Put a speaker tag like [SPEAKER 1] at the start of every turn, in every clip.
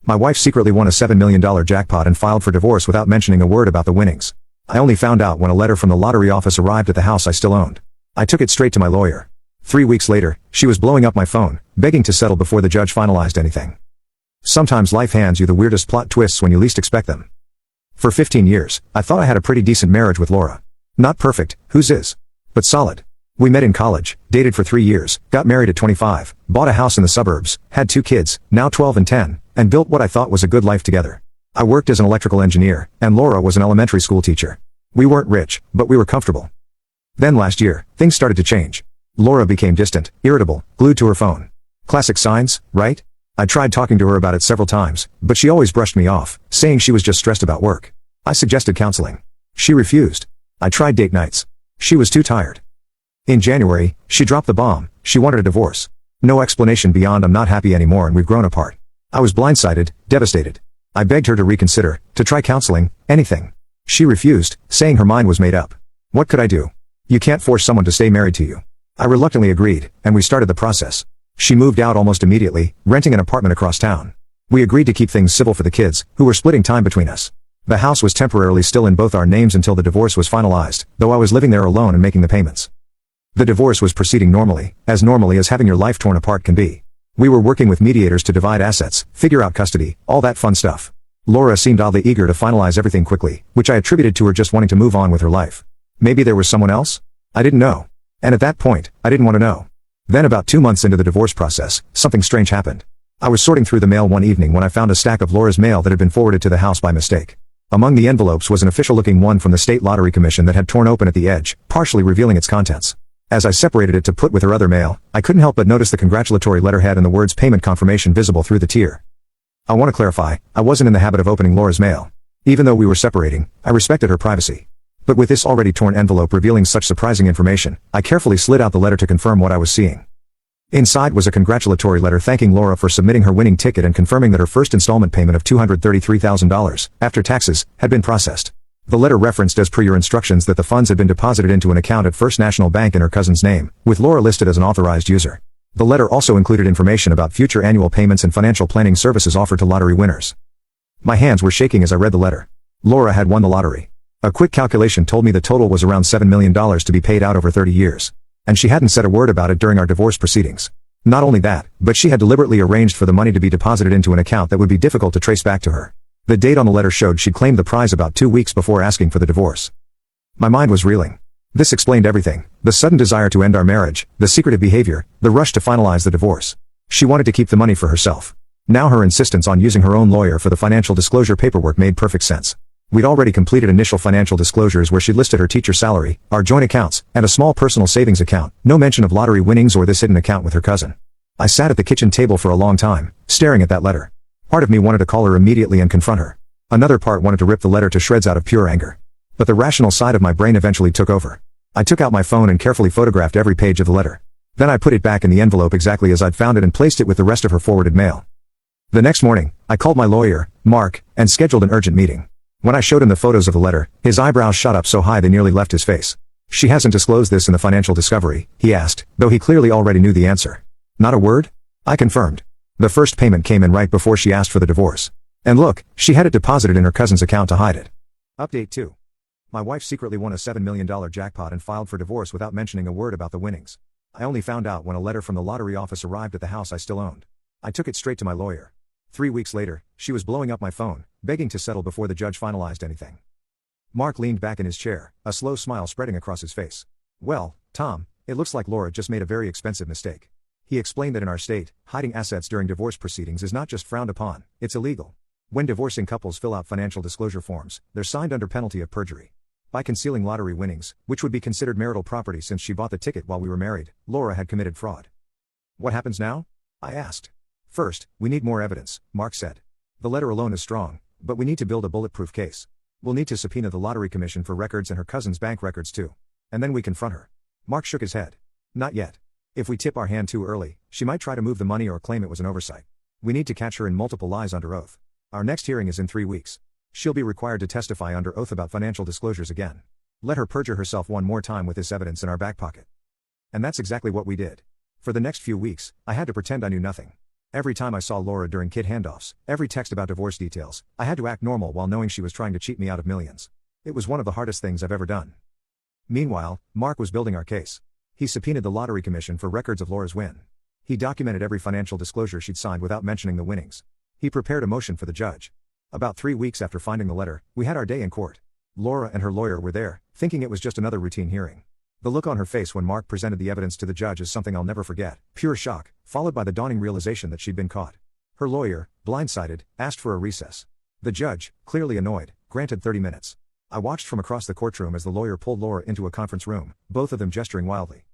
[SPEAKER 1] My wife secretly won a $7 million jackpot and filed for divorce without mentioning a word about the winnings. I only found out when a letter from the lottery office arrived at the house I still owned. I took it straight to my lawyer. 3 weeks later, she was blowing up my phone, begging to settle before the judge finalized anything. Sometimes life hands you the weirdest plot twists when you least expect them. For 15 years, I thought I had a pretty decent marriage with Laura. Not perfect, whose is? But solid. We met in college, dated for 3 years, got married at 25, bought a house in the suburbs, had 2 kids, now 12 and 10, and built what I thought was a good life together. I worked as an electrical engineer, and Laura was an elementary school teacher. We weren't rich, but we were comfortable. Then last year, things started to change. Laura became distant, irritable, glued to her phone. Classic signs, right? I tried talking to her about it several times, but she always brushed me off, saying she was just stressed about work. I suggested counseling. She refused. I tried date nights. She was too tired. In January, she dropped the bomb. She wanted a divorce. No explanation beyond I'm not happy anymore and we've grown apart. I was blindsided, devastated. I begged her to reconsider, to try counseling, anything. She refused, saying her mind was made up. What could I do? You can't force someone to stay married to you. I reluctantly agreed, and we started the process. She moved out almost immediately, renting an apartment across town. We agreed to keep things civil for the kids, who were splitting time between us. The house was temporarily still in both our names until the divorce was finalized, though I was living there alone and making the payments. The divorce was proceeding normally as having your life torn apart can be. We were working with mediators to divide assets, figure out custody, all that fun stuff. Laura seemed oddly eager to finalize everything quickly, which I attributed to her just wanting to move on with her life. Maybe there was someone else? I didn't know. And at that point, I didn't want to know. Then about 2 months into the divorce process, something strange happened. I was sorting through the mail one evening when I found a stack of Laura's mail that had been forwarded to the house by mistake. Among the envelopes was an official-looking one from the State Lottery Commission that had torn open at the edge, partially revealing its contents. As I separated it to put with her other mail, I couldn't help but notice the congratulatory letterhead and the words payment confirmation visible through the tear. I want to clarify, I wasn't in the habit of opening Laura's mail. Even though we were separating, I respected her privacy. But with this already torn envelope revealing such surprising information, I carefully slid out the letter to confirm what I was seeing. Inside was a congratulatory letter thanking Laura for submitting her winning ticket and confirming that her first installment payment of $233,000, after taxes, had been processed. The letter referenced as per your instructions that the funds had been deposited into an account at First National Bank in her cousin's name, with Laura listed as an authorized user. The letter also included information about future annual payments and financial planning services offered to lottery winners. My hands were shaking as I read the letter. Laura had won the lottery. A quick calculation told me the total was around $7 million to be paid out over 30 years. And she hadn't said a word about it during our divorce proceedings. Not only that, but she had deliberately arranged for the money to be deposited into an account that would be difficult to trace back to her. The date on the letter showed she'd claimed the prize about 2 weeks before asking for the divorce. My mind was reeling. This explained everything: the sudden desire to end our marriage, the secretive behavior, the rush to finalize the divorce. She wanted to keep the money for herself. Now her insistence on using her own lawyer for the financial disclosure paperwork made perfect sense. We'd already completed initial financial disclosures where she listed her teacher salary, our joint accounts, and a small personal savings account, no mention of lottery winnings or this hidden account with her cousin. I sat at the kitchen table for a long time, staring at that letter. Part of me wanted to call her immediately and confront her. Another part wanted to rip the letter to shreds out of pure anger. But the rational side of my brain eventually took over. I took out my phone and carefully photographed every page of the letter. Then I put it back in the envelope exactly as I'd found it and placed it with the rest of her forwarded mail. The next morning, I called my lawyer, Mark, and scheduled an urgent meeting. When I showed him the photos of the letter, his eyebrows shot up so high they nearly left his face. She hasn't disclosed this in the financial discovery, he asked, though he clearly already knew the answer. Not a word? I confirmed. The first payment came in right before she asked for the divorce. And look, she had it deposited in her cousin's account to hide it. Update 2. My wife secretly won a $7 million jackpot and filed for divorce without mentioning a word about the winnings. I only found out when a letter from the lottery office arrived at the house I still owned. I took it straight to my lawyer. 3 weeks later, she was blowing up my phone, begging to settle before the judge finalized anything. Mark leaned back in his chair, a slow smile spreading across his face. Well, Tom, it looks like Laura just made a very expensive mistake. He explained that in our state, hiding assets during divorce proceedings is not just frowned upon, it's illegal. When divorcing couples fill out financial disclosure forms, they're signed under penalty of perjury. By concealing lottery winnings, which would be considered marital property since she bought the ticket while we were married, Laura had committed fraud. What happens now? I asked. First, we need more evidence, Mark said. The letter alone is strong, but we need to build a bulletproof case. We'll need to subpoena the Lottery Commission for records and her cousin's bank records too. And then we confront her. Mark shook his head. Not yet. If we tip our hand too early, she might try to move the money or claim it was an oversight. We need to catch her in multiple lies under oath. Our next hearing is in 3 weeks. She'll be required to testify under oath about financial disclosures again. Let her perjure herself one more time with this evidence in our back pocket. And that's exactly what we did. For the next few weeks, I had to pretend I knew nothing. Every time I saw Laura during kid handoffs, every text about divorce details, I had to act normal while knowing she was trying to cheat me out of millions. It was one of the hardest things I've ever done. Meanwhile, Mark was building our case. He subpoenaed the lottery commission for records of Laura's win. He documented every financial disclosure she'd signed without mentioning the winnings. He prepared a motion for the judge. About 3 weeks after finding the letter, we had our day in court. Laura and her lawyer were there, thinking it was just another routine hearing. The look on her face when Mark presented the evidence to the judge is something I'll never forget. Pure shock, followed by the dawning realization that she'd been caught. Her lawyer, blindsided, asked for a recess. The judge, clearly annoyed, granted 30 minutes. I watched from across the courtroom as the lawyer pulled Laura into a conference room, both of them gesturing wildly.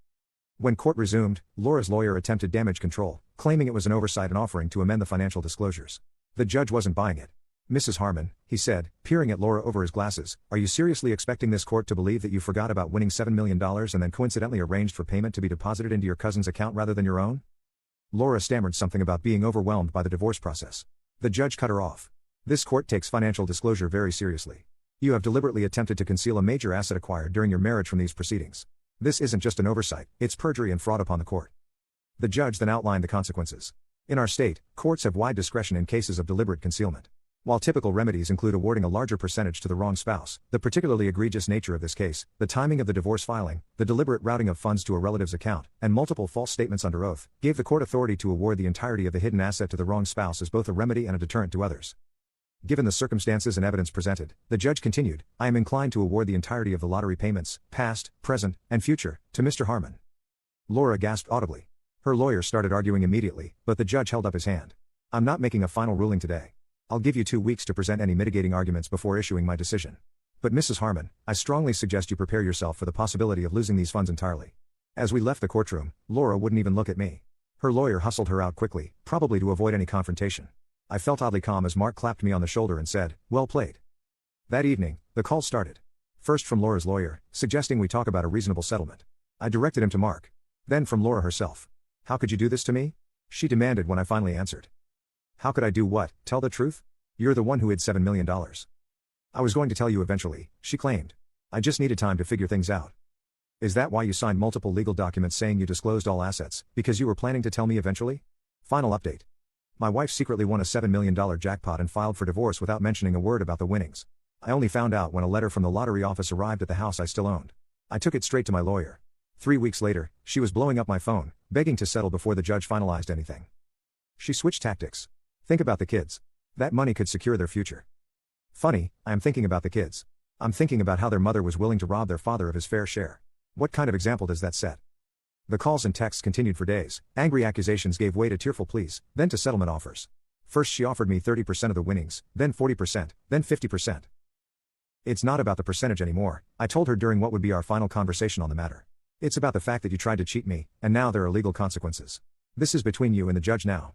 [SPEAKER 1] When court resumed, Laura's lawyer attempted damage control, claiming it was an oversight and offering to amend the financial disclosures. The judge wasn't buying it. "Mrs. Harmon," he said, peering at Laura over his glasses, "are you seriously expecting this court to believe that you forgot about winning $7 million and then coincidentally arranged for payment to be deposited into your cousin's account rather than your own?" Laura stammered something about being overwhelmed by the divorce process. The judge cut her off. "This court takes financial disclosure very seriously. You have deliberately attempted to conceal a major asset acquired during your marriage from these proceedings. This isn't just an oversight, it's perjury and fraud upon the court." The judge then outlined the consequences. In our state, courts have wide discretion in cases of deliberate concealment. While typical remedies include awarding a larger percentage to the wrong spouse, the particularly egregious nature of this case, the timing of the divorce filing, the deliberate routing of funds to a relative's account, and multiple false statements under oath, gave the court authority to award the entirety of the hidden asset to the wrong spouse as both a remedy and a deterrent to others. Given the circumstances and evidence presented, the judge continued, "I am inclined to award the entirety of the lottery payments, past, present, and future, to Mr. Harmon." Laura gasped audibly. Her lawyer started arguing immediately, but the judge held up his hand. "I'm not making a final ruling today. I'll give you 2 weeks to present any mitigating arguments before issuing my decision. But Mrs. Harmon, I strongly suggest you prepare yourself for the possibility of losing these funds entirely." As we left the courtroom, Laura wouldn't even look at me. Her lawyer hustled her out quickly, probably to avoid any confrontation. I felt oddly calm as Mark clapped me on the shoulder and said, "Well played." That evening, the call started. First from Laura's lawyer, suggesting we talk about a reasonable settlement. I directed him to Mark. Then from Laura herself. "How could you do this to me?" she demanded when I finally answered. "How could I do what? Tell the truth? You're the one who hid $7 million. I was going to tell you eventually," she claimed. "I just needed time to figure things out." "Is that why you signed multiple legal documents saying you disclosed all assets, because you were planning to tell me eventually?" Final update. My wife secretly won a $7 million jackpot and filed for divorce without mentioning a word about the winnings. I only found out when a letter from the lottery office arrived at the house I still owned. I took it straight to my lawyer. 3 weeks later, she was blowing up my phone, begging to settle before the judge finalized anything. She switched tactics. "Think about the kids. That money could secure their future." Funny, I am thinking about the kids. I'm thinking about how their mother was willing to rob their father of his fair share. What kind of example does that set? The calls and texts continued for days. Angry accusations gave way to tearful pleas, then to settlement offers. First she offered me 30% of the winnings, then 40%, then 50%. "It's not about the percentage anymore," I told her during what would be our final conversation on the matter. "It's about the fact that you tried to cheat me, and now there are legal consequences. This is between you and the judge now."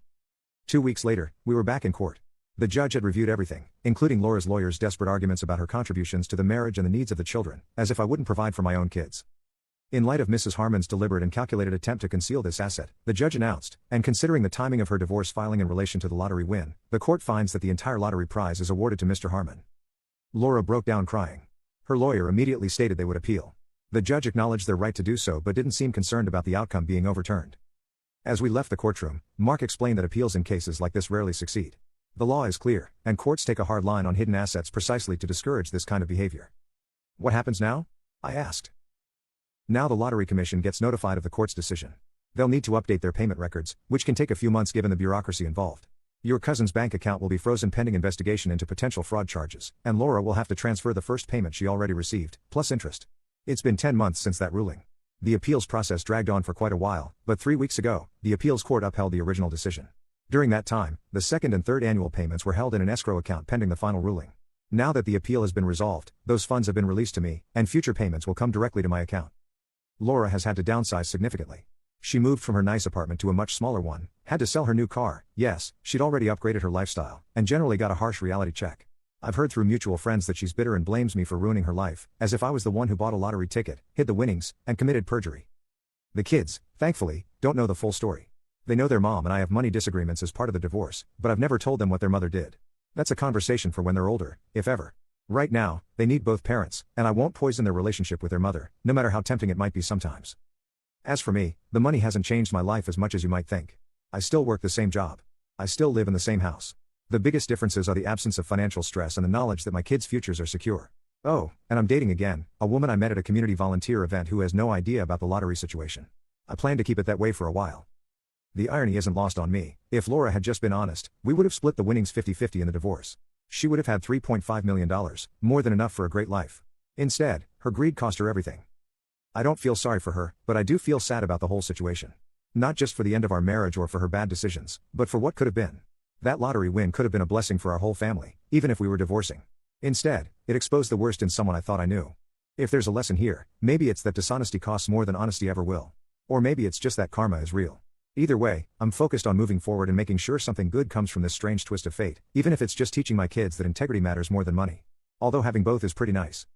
[SPEAKER 1] 2 weeks later, we were back in court. The judge had reviewed everything, including Laura's lawyer's desperate arguments about her contributions to the marriage and the needs of the children, as if I wouldn't provide for my own kids. In light of Mrs. Harmon's deliberate and calculated attempt to conceal this asset, the judge announced, and considering the timing of her divorce filing in relation to the lottery win, the court finds that the entire lottery prize is awarded to Mr. Harmon. Laura broke down crying. Her lawyer immediately stated they would appeal. The judge acknowledged their right to do so but didn't seem concerned about the outcome being overturned. As we left the courtroom, Mark explained that appeals in cases like this rarely succeed. The law is clear, and courts take a hard line on hidden assets precisely to discourage this kind of behavior. "What happens now?" I asked. "Now the Lottery Commission gets notified of the court's decision. They'll need to update their payment records, which can take a few months given the bureaucracy involved. Your cousin's bank account will be frozen pending investigation into potential fraud charges, and Laura will have to transfer the first payment she already received, plus interest. It's been 10 months since that ruling. The appeals process dragged on for quite a while, but 3 weeks ago, the appeals court upheld the original decision. During that time, the second and third annual payments were held in an escrow account pending the final ruling. Now that the appeal has been resolved, those funds have been released to me, and future payments will come directly to my account." Laura has had to downsize significantly. She moved from her nice apartment to a much smaller one, had to sell her new car, yes, she'd already upgraded her lifestyle, and generally got a harsh reality check. I've heard through mutual friends that she's bitter and blames me for ruining her life, as if I was the one who bought a lottery ticket, hid the winnings, and committed perjury. The kids, thankfully, don't know the full story. They know their mom and I have money disagreements as part of the divorce, but I've never told them what their mother did. That's a conversation for when they're older, if ever. Right now, they need both parents, and I won't poison their relationship with their mother, no matter how tempting it might be sometimes. As for me, the money hasn't changed my life as much as you might think. I still work the same job. I still live in the same house. The biggest differences are the absence of financial stress and the knowledge that my kids' futures are secure. Oh, and I'm dating again, a woman I met at a community volunteer event who has no idea about the lottery situation. I plan to keep it that way for a while. The irony isn't lost on me. If Laura had just been honest, we would have split the winnings 50-50 in the divorce. She would have had $3.5 million, more than enough for a great life. Instead, her greed cost her everything. I don't feel sorry for her, but I do feel sad about the whole situation. Not just for the end of our marriage or for her bad decisions, but for what could have been. That lottery win could have been a blessing for our whole family, even if we were divorcing. Instead, it exposed the worst in someone I thought I knew. If there's a lesson here, maybe it's that dishonesty costs more than honesty ever will. Or maybe it's just that karma is real. Either way, I'm focused on moving forward and making sure something good comes from this strange twist of fate, even if it's just teaching my kids that integrity matters more than money. Although having both is pretty nice.